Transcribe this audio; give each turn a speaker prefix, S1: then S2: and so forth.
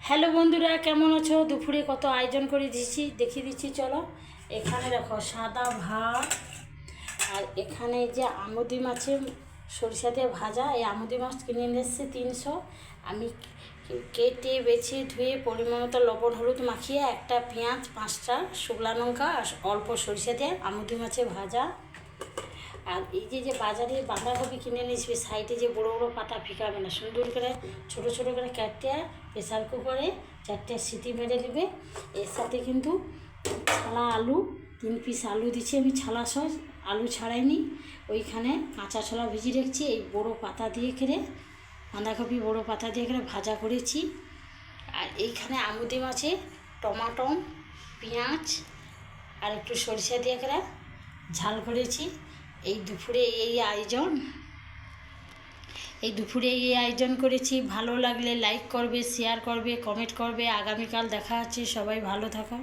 S1: Hello বন্ধুরা, কেমন আছো? দুপুরে কত আয়োজন করে দিচ্ছি, দেখিয়ে দিচ্ছি চলো। এখানে দেখো সাদা ভাত, আর এখানে যে আমুদি মাছের সরিষা দিয়ে ভাজা। এই আমুদি মাছ কিনে নিয়ে এসেছে 300। আমি কেটে বেছে ধুয়ে পরিমাণ মতো লবণ হলুদ মাখিয়ে একটা পেঁয়াজ 5টা শুকনো লঙ্কা আর অল্প সরিষা দিয়ে আমুদি মাছের ভাজা। আর এই যে বাজারে বাঁধাকপি কিনে নিয়েছি, সাইডে যে বড় বড় পাতা ফিকাবে না, সুন্দর করে ছোটো ছোটো করে কাটতে প্রেসার কুকারে 4টে সিটি মেরে নেবে। এর সাথে কিন্তু ছালা আলু 3 পিস আলু দিচ্ছি আমি, ছালা সস আলু ছাড়াইনি। ওইখানে কাঁচা ছোলা ভিজিয়ে রেখেছি, এই বড়ো পাতা দিয়ে করে বাঁধাকপি বড়ো পাতা দিয়ে করে ভাজা করেছি। আর এইখানে আমুদি মাছে টমাটো পেঁয়াজ আর একটু সরিষা দিয়ে করে ঝাল করেছি। এই দুপুরে এই আয়োজন করেছি। ভালো লাগলে লাইক করবে, শেয়ার করবে, কমেন্ট করবে। আগামীকাল দেখা হচ্ছে, সবাই ভালো থাকো।